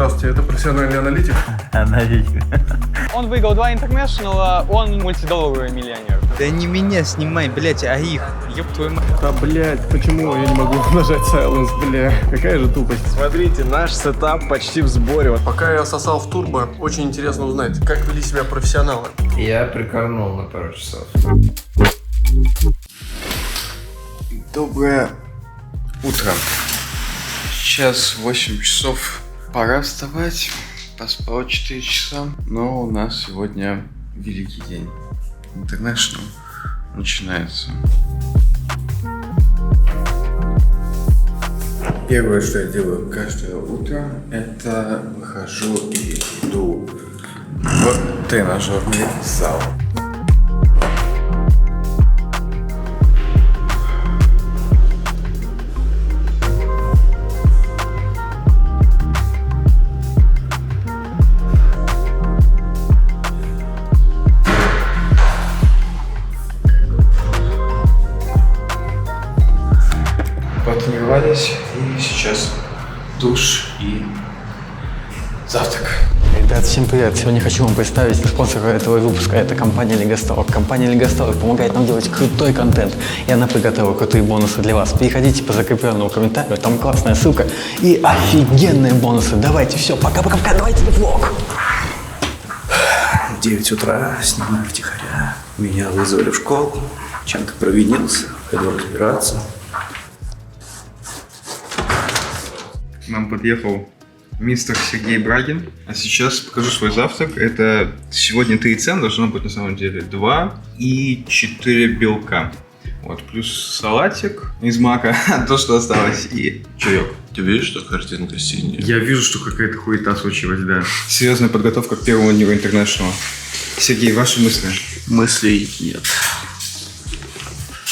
Здравствуйте, это профессиональный аналитик. Аналитик. Он выиграл 2 интернешнала, он мультидолларовый миллионер. Да не меня снимай, блять, а их. Ёб твою мать. Да, блядь, почему я не могу нажать silence, бля? Какая же тупость. Смотрите, наш сетап почти в сборе. Пока я сосал в турбо, очень интересно узнать, как вели себя профессионалы. Я прикорнул на пару часов. Доброе утро. Сейчас 8 часов. Пора вставать. Поспал 4 часа. Но у нас сегодня великий день. International начинается. Первое, что я делаю каждое утро, это выхожу и иду в тренажерный зал. Потренировались, и сейчас душ и завтрак. Ребят, всем привет! Сегодня хочу вам представить спонсора этого выпуска. Это компания Лигостор. Компания Лигостор помогает нам делать крутой контент. И она приготовила крутые бонусы для вас. Переходите по закрепленному комментарию, там классная ссылка и офигенные бонусы. Давайте, все, пока-пока, давайте влог! 9 утра, снимаю втихаря. Меня вызвали в школу. Чем-то провинился, пойду разбираться. К нам подъехал мистер Сергей Брагин. А сейчас покажу свой завтрак. Это сегодня 3 цена, должно быть на самом деле 2 и 4 белка. Вот, плюс салатик из мака, то, что осталось, и чаек. Ты видишь, что картинка синяя? Я вижу, что какая-то хуета случилась, да. Серьезная подготовка к первому дню International. Сергей, ваши мысли? Мыслей нет.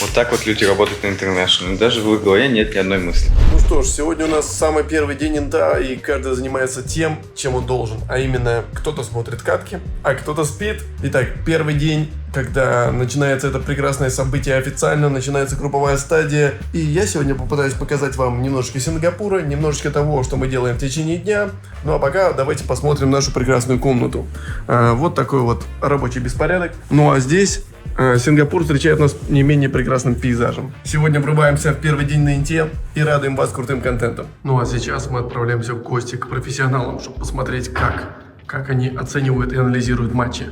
Вот так вот люди работают на International. Даже в их голове нет ни одной мысли. Ну что ж, сегодня у нас самый первый день инта, и каждый занимается тем, чем он должен. А именно, кто-то смотрит катки, а кто-то спит. Итак, первый день, когда начинается это прекрасное событие официально, начинается групповая стадия. И я сегодня попытаюсь показать вам немножечко Сингапура, немножечко того, что мы делаем в течение дня. Ну а пока давайте посмотрим нашу прекрасную комнату. Вот такой вот рабочий беспорядок. Ну а здесь Сингапур встречает нас не менее прекрасным пейзажем. Сегодня врубаемся в первый день на инте и радуем вас крутым контентом. Ну а сейчас мы отправляемся в гости к профессионалам, чтобы посмотреть, как они оценивают и анализируют матчи.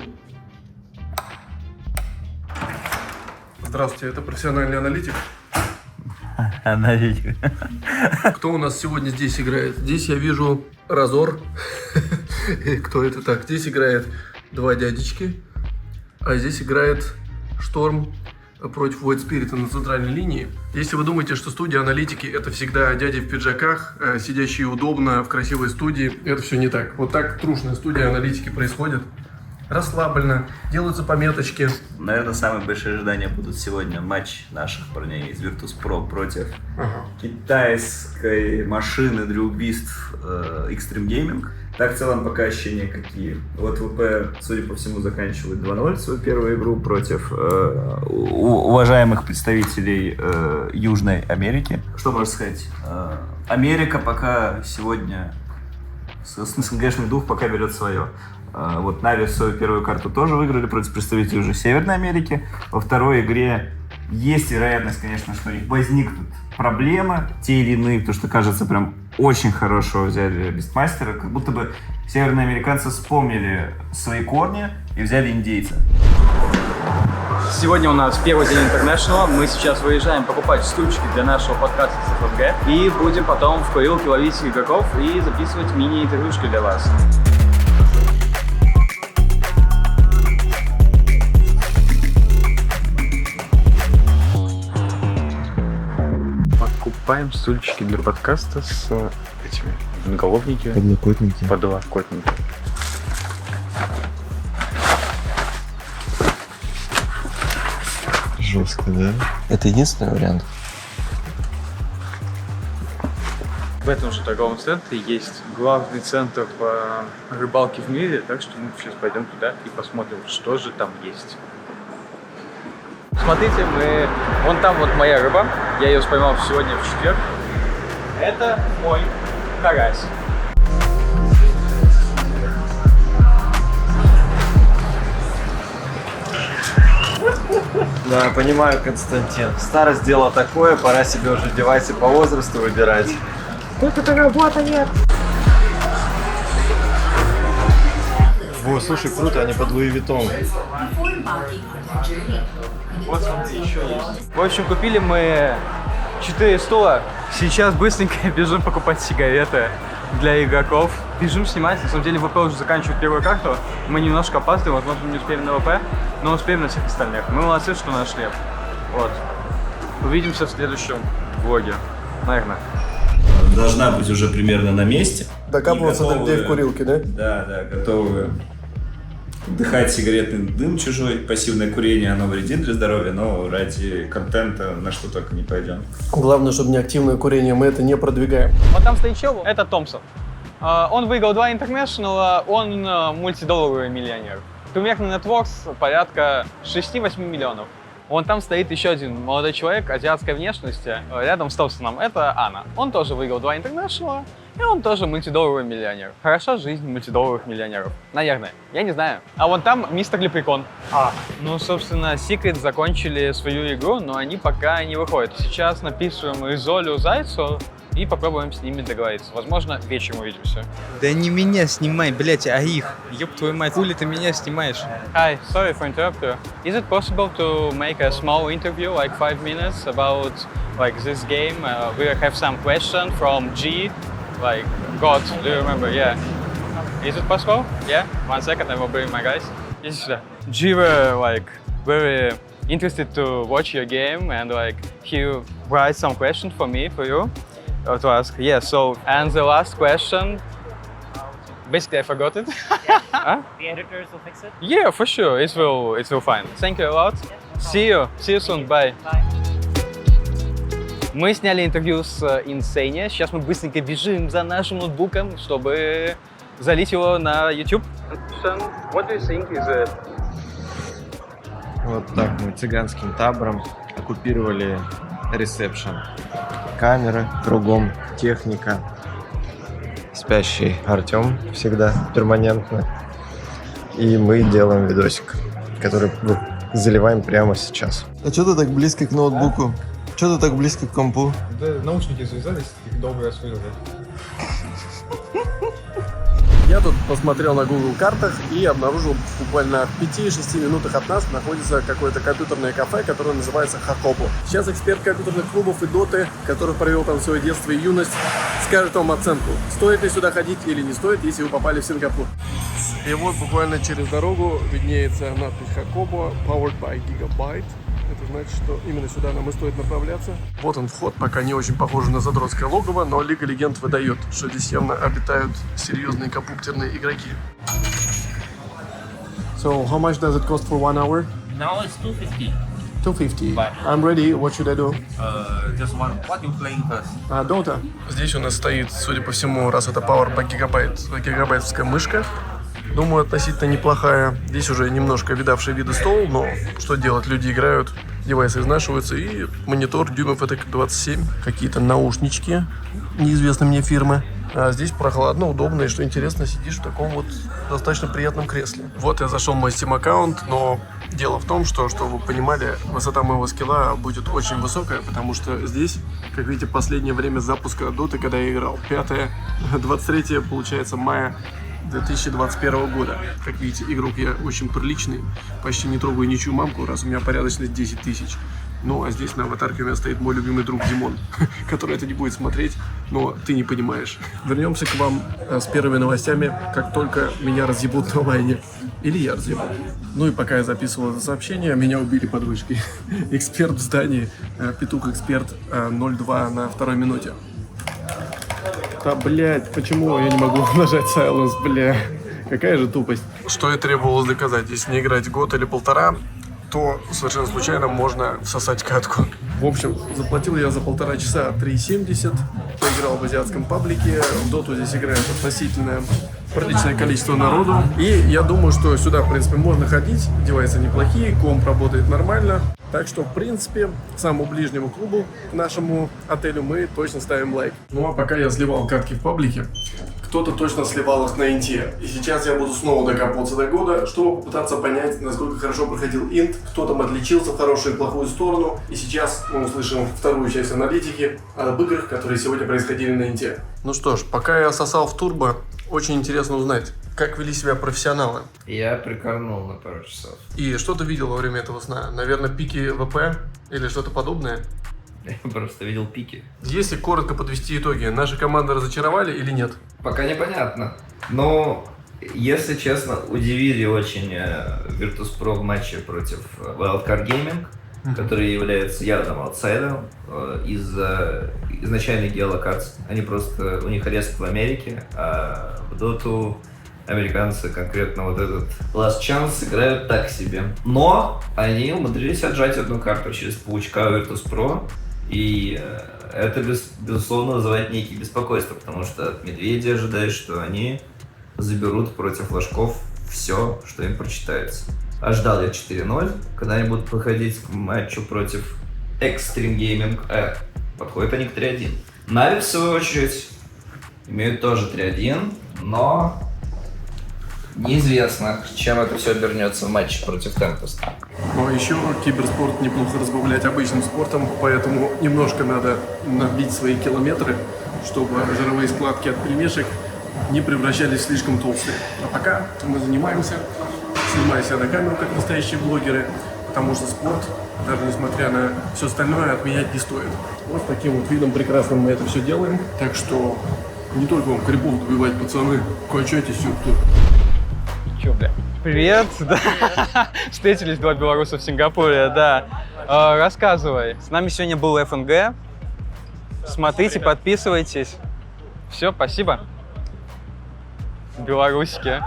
Здравствуйте, это профессиональный аналитик. Аналитик. Кто у нас сегодня здесь играет? Здесь я вижу Разор. Кто это так? Здесь играет 2 дядечки, а здесь играет Шторм против Void Spirit на центральной линии. Если вы думаете, что студия аналитики это всегда дяди в пиджаках, сидящие удобно в красивой студии, это все не так. Вот так трушная студия аналитики происходит. Расслабленно, делаются пометочки. Наверное, самые большие ожидания будут сегодня матч наших парней из Virtus.pro против китайской машины для убийств Extreme Gaming. Так, в целом, пока ощущения какие. Вот ВП, судя по всему, заканчивает 2-0 свою первую игру против уважаемых представителей Южной Америки. Что можно сказать? Америка пока сегодня, смысл, конечно, дух пока берет свое. Вот Нави свою первую карту тоже выиграли против представителей уже Северной Америки. Во второй игре есть вероятность, конечно, что у них возникнут проблемы, те или иные, потому что, кажется, прям очень хорошего взяли бестмастера, как будто бы северноамериканцы вспомнили свои корни и взяли индейца. Сегодня у нас первый день International. Мы сейчас выезжаем покупать стульчики для нашего подкаста с ФСГ. И будем потом в курилке ловить игроков и записывать мини-интервьюшки для вас. Покупаем стульчики для подкаста с этими наголовники. Подлокотники. Жестко, да? Это единственный вариант. В этом же торговом центре есть главный центр по рыбалке в мире, так что мы сейчас пойдем туда и посмотрим, что же там есть. Смотрите, вон там вот моя рыба, я ее поймал сегодня в четверг. Это мой карась. Да, понимаю, Константин. Старость дело такое, пора себе уже девайсы по возрасту выбирать. Только-то работы нет. Во, слушай, круто, они под Луи Виттон. Вот смотри, еще есть. В общем, купили мы 4 стула. Сейчас быстренько бежим покупать сигареты для игроков. Бежим снимать. На самом деле ВП уже заканчивает первую карту. Мы немножко опаздываем, возможно, не успеем на ВП, но успеем на всех остальных. Мы молодцы, что нашли. Вот. Увидимся в следующем влоге. Наверное. Должна быть уже примерно на месте. Докапываться до людей в курилке, да? Да, готовы вдыхать сигаретный дым чужой. Пассивное курение, оно вредит для здоровья, но ради контента на что только не пойдем. Главное, чтобы не активное курение, мы это не продвигаем. Вот там стоит чел, это Томпсон. Он выиграл 2 интернешнала, он мультидолларовый миллионер. Примерно нетворкс порядка 6-8 миллионов. Вон там стоит еще один молодой человек азиатской внешности, рядом с Томпсоном, это Анна. Он тоже выиграл 2 интернешнала, и он тоже мультидолларовый миллионер. Хороша жизнь мультидолларовых миллионеров. Наверное. Я не знаю. А вон там мистер Лепрекон. Ну, собственно, Secret закончили свою игру, но они пока не выходят. Сейчас напишем Изолю Зайцу и попробуем с ними договориться. Возможно, вечером увидимся. Да не меня снимай, блять, а их. Ёб твою мать, хули ты меня снимаешь? Hi, sorry for interrupting. Is it possible to make a small interview, like 5 minutes, about like this game? We have some question from G, like God. Do you remember? Yeah. Is it possible? Yeah. 1 second, I will bring my guys. Иди сюда. G were like very interested to watch your game, and like he writes some question for me, for you, to ask. Yeah. So, and the last question. Basically, I forgot it. Huh? The editors will fix it? Yeah, for sure. It will fine. Thank you a lot. See you soon. Bye. Мы сняли интервью с Insane. Сейчас мы быстренько бежим за нашим ноутбуком, чтобы залить его на YouTube. What do you think is it? Вот так мы цыганским табором оккупировали ресепшн. Камеры, кругом техника. Спящий Артем всегда перманентно. И мы делаем видосик, который заливаем прямо сейчас. А что ты так близко к ноутбуку? Что ты так близко к компу? Да, наушники завязались, их долго освоили. Я тут посмотрел на Google картах и обнаружил буквально в 5-6 минутах от нас находится какое-то компьютерное кафе, которое называется Хакобо. Сейчас эксперт компьютерных клубов и доты, который провел там свое детство и юность, скажет вам оценку, стоит ли сюда ходить или не стоит, если вы попали в Сингапур. И вот буквально через дорогу виднеется надпись Хакобо, powered by Gigabyte. Это значит, что именно сюда нам и стоит направляться. Вот он вход, пока не очень похоже на задротское логово, но Лига Легенд выдает, что здесь явно обитают серьезные компьютерные игроки. So, how much does it cost for 1 hour? Now it's 250. 250. I'm ready. What should I do? Just one. What you playing first? Dota. Здесь у нас стоит, судя по всему, раз это Power by Gigabyte, гигабайтовская мышка. Думаю, относительно неплохая. Здесь уже немножко видавший виды стол, но что делать? Люди играют, девайсы изнашиваются, и монитор дюймов это 27. Какие-то наушнички неизвестной мне фирмы. А здесь прохладно, удобно, и что интересно, сидишь в таком вот достаточно приятном кресле. Вот я зашел в мой Steam аккаунт, но дело в том, что, чтобы вы понимали, высота моего скилла будет очень высокая, потому что здесь, как видите, последнее время запуска доты, когда я играл, 23 получается мая 2021 года. Как видите, игрок я очень приличный, почти не трогаю ничью мамку, раз у меня порядочность 10 тысяч. Ну, а здесь на аватарке у меня стоит мой любимый друг Димон, который это не будет смотреть, но ты не понимаешь. Вернемся к вам с первыми новостями, как только меня разъебут на лайне. Или я разъебу. Ну и пока я записывал это сообщение, меня убили под ручкой. Эксперт в здании, петух-эксперт 02 на 2-й минуте. Да, блядь, почему я не могу нажать Silence, бля? Какая же тупость. Что и требовалось доказать, если не играть год или полтора, то совершенно случайно можно всосать катку. В общем, заплатил я за 1,5 часа 3,70. Поиграл в азиатском паблике. В доту здесь играет относительно приличное количество народу. И я думаю, что сюда, в принципе, можно ходить. Девайсы неплохие, комп работает нормально. Так что, в принципе, самому ближнему клубу, нашему отелю, мы точно ставим лайк. Ну а пока я сливал катки в паблике, кто-то точно сливал их на инте. И сейчас я буду снова докапываться до года, чтобы попытаться понять, насколько хорошо проходил инт, кто там отличился в хорошую и плохую сторону. И сейчас мы услышим вторую часть аналитики об играх, которые сегодня происходили на инте. Ну что ж, пока я сосал в турбо, очень интересно узнать, как вели себя профессионалы. Я прикорнул на пару часов. И что ты видел во время этого сна? Наверное, пики ВП или что-то подобное? Я просто видел пики. Если коротко подвести итоги, наши команды разочаровали или нет? Пока непонятно. Но, если честно, удивили очень Virtus.pro в матче против Wildcard Gaming, который является явным аутсайдером из-за изначальной геолокации. Они просто, у них арест в Америке, а в доту американцы, конкретно вот этот Last Chance, играют так себе. Но они умудрились отжать одну карту через паучка Virtus.pro, и это, безусловно, вызывает некие беспокойства, потому что от Медведя ожидают, что они заберут против флажков все, что им прочитается. А ждал я 4-0, когда они будут подходить к матчу против Extreme Gaming. Подходят они к 3-1. Нави, в свою очередь, имеют тоже 3-1, но неизвестно, чем это все обернется в матче против Tempest. Ну а еще киберспорт неплохо разбавлять обычным спортом, поэтому немножко надо набить свои километры, чтобы жировые складки от пельмешек не превращались в слишком толстые. А пока мы занимаемся, снимая себя на камеру, как настоящие блогеры, потому что спорт, даже несмотря на все остальное, отменять не стоит. Вот таким вот видом прекрасным мы это все делаем. Так что не только вам крипов добивать, пацаны, качайтесь все тут. Чё, бля? Привет, да. Встретились два белоруса в Сингапуре, да. Рассказывай. С нами сегодня был ФНГ. Смотрите, подписывайтесь. Все, спасибо. Белорусики.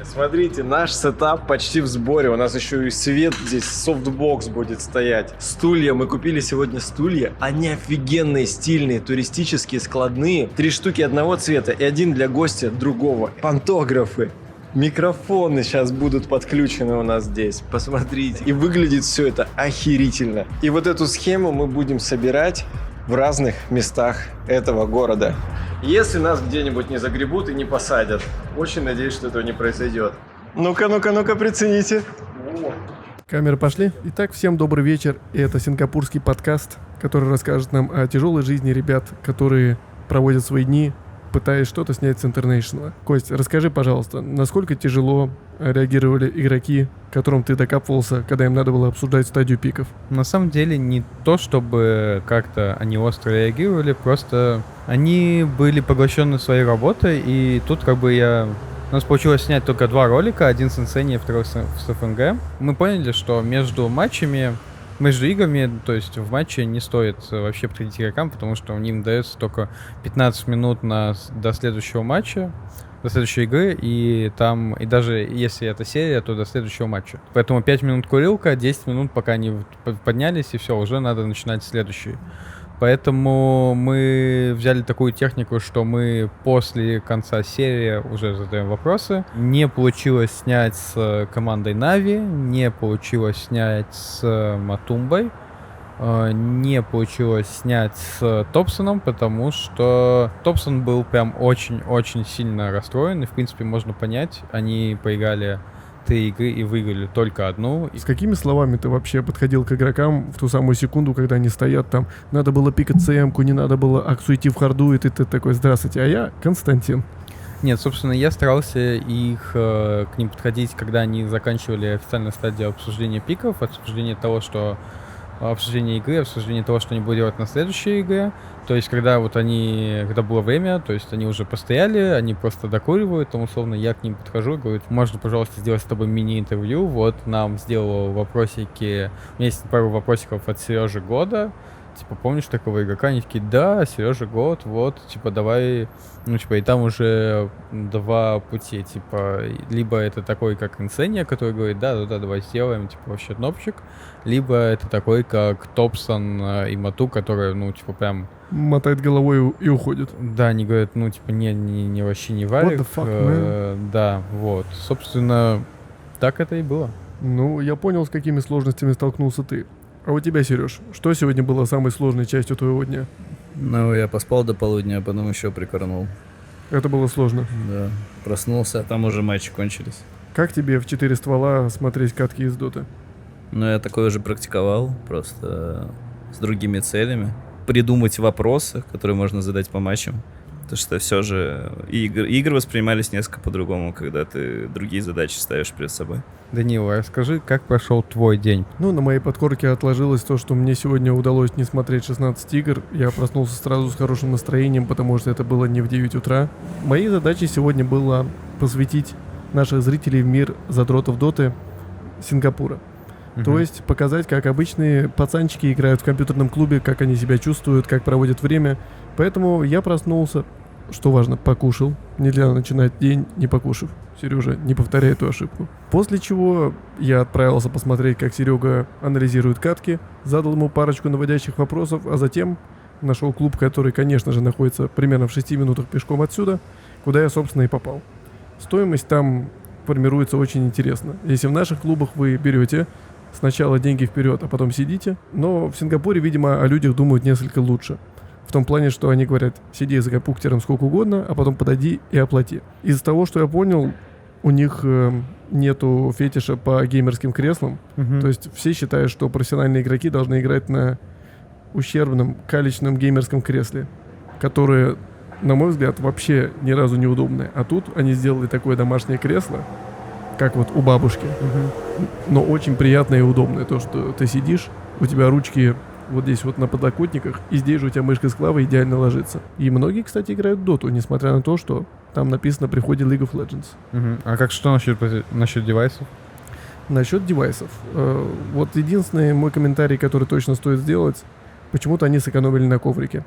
Смотрите, наш сетап почти в сборе. У нас еще и свет здесь, софтбокс будет стоять. Стулья. Мы купили сегодня стулья. Они офигенные, стильные, туристические, складные. 3 штуки одного цвета и один для гостя другого. Пантографы. Микрофоны сейчас будут подключены у нас здесь. Посмотрите. И выглядит все это охерительно. И вот эту схему мы будем собирать в разных местах этого города. Если нас где-нибудь не загребут и не посадят. Очень надеюсь, что этого не произойдет. Ну-ка, прицените. Камеры пошли. Итак, всем добрый вечер. И это сингапурский подкаст, который расскажет нам о тяжелой жизни ребят, которые проводят свои дни, пытаясь что-то снять с International. Кость, расскажи, пожалуйста, насколько тяжело реагировали игроки, к которым ты докапывался, когда им надо было обсуждать стадию пиков? На самом деле не то, чтобы как-то они остро реагировали, просто они были поглощены своей работой, и тут как бы у нас получилось снять только 2 ролика, один с Insania, второй с ФНГ. Мы поняли, что между играми, то есть в матче не стоит вообще подходить игрокам, потому что у них дается только 15 минут до следующего матча, до следующей игры, и даже если это серия, то до следующего матча. Поэтому 5 минут курилка, 10 минут, пока они поднялись, и все, уже надо начинать следующий. Поэтому мы взяли такую технику, что мы после конца серии уже задаем вопросы. Не получилось снять с командой Нави, не получилось снять с Матумбой, не получилось снять с Топсоном, потому что Топсон был прям очень-очень сильно расстроен, и в принципе можно понять, они поиграли 3 игры и выиграли только одну. С какими словами ты вообще подходил к игрокам в ту самую секунду, когда они стоят там? Надо было пикать ЦМ-ку, не надо было Аксу идти в харду, и ты такой: здравствуйте, а я Константин. Нет, собственно, я старался к ним подходить, когда они заканчивали официальную стадию обсуждения пиков, обсуждения игры, обсуждение того, что они будут делать на следующей игре. То есть, когда было время, то есть они уже постояли, они просто докуривают, там, условно, я к ним подхожу и говорю: можно, пожалуйста, сделать с тобой мини-интервью, вот нам сделал вопросики, у меня есть пару вопросиков от Сережи Года, типа, помнишь такого игрока? Они такие, да, Сережа год, вот, типа, давай, ну, типа, и там уже два пути, типа, либо это такой, как Инсения, который говорит, да, давай сделаем, типа, вообще топчик, либо это такой, как Топсон и Мату, который, ну, типа, прям... Мотает головой и уходит. Да, они говорят, ну, типа, не вообще не варик. What the fuck, man? Да, вот, собственно, так это и было. Ну, я понял, с какими сложностями столкнулся ты. А у тебя, Сереж, что сегодня было самой сложной частью твоего дня? Ну, я поспал до полудня, а потом еще прикорнул. Это было сложно. Да, проснулся, а там уже матчи кончились. Как тебе в 4 ствола смотреть катки из доты? Ну, я такое уже практиковал, просто с другими целями. Придумать вопросы, которые можно задать по матчам. Потому что все же игры воспринимались несколько по-другому, когда ты другие задачи ставишь перед собой. Данила, расскажи, как прошел твой день? Ну, на моей подкорке отложилось то, что мне сегодня удалось не смотреть 16 игр. Я проснулся сразу с хорошим настроением, потому что это было не в 9 утра. Моей задачей сегодня было посвятить наших зрителей в мир задротов доты Сингапура. То есть показать, как обычные пацанчики играют в компьютерном клубе, как они себя чувствуют, как проводят время. Поэтому я проснулся, что важно, покушал. Нельзя начинать день, не покушав. Сережа, не повторяй эту ошибку. После чего я отправился посмотреть, как Серега анализирует катки, задал ему парочку наводящих вопросов, а затем нашел клуб, который, конечно же, находится примерно в 6 минутах пешком отсюда, куда я, собственно, и попал. Стоимость там формируется очень интересно. Если в наших клубах вы берете сначала деньги вперед, а потом сидите, но в Сингапуре, видимо, о людях думают несколько лучше. В том плане, что они говорят, сиди за компьютером сколько угодно, а потом подойди и оплати. Из-за того, что я понял, у них нету фетиша по геймерским креслам. То есть все считают, что профессиональные игроки должны играть на ущербном, калечном геймерском кресле, которое, на мой взгляд, вообще ни разу не удобное. А тут они сделали такое домашнее кресло, как вот у бабушки, но очень приятное и удобное. То, что ты сидишь, у тебя ручки вот здесь вот на подлокотниках, и здесь же у тебя мышка с клавой идеально ложится. И многие, кстати, играют в доту, несмотря на то, что там написано при входе League of Legends. А как что насчет девайсов? Насчет девайсов. Вот единственный мой комментарий, который точно стоит сделать, почему-то они сэкономили на коврике.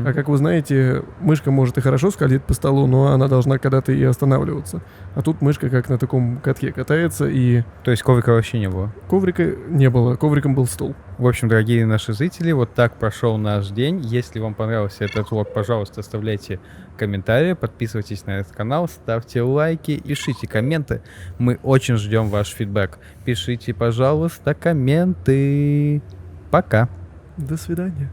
А как вы знаете, мышка может и хорошо скользить по столу, но она должна когда-то и останавливаться. А тут мышка как на таком катке катается и... То есть коврика вообще не было? Коврика не было, ковриком был стол. В общем, дорогие наши зрители, вот так прошел наш день. Если вам понравился этот влог, пожалуйста, оставляйте комментарии, подписывайтесь на этот канал, ставьте лайки, пишите комменты. Мы очень ждем ваш фидбэк. Пишите, пожалуйста, комменты. Пока. До свидания.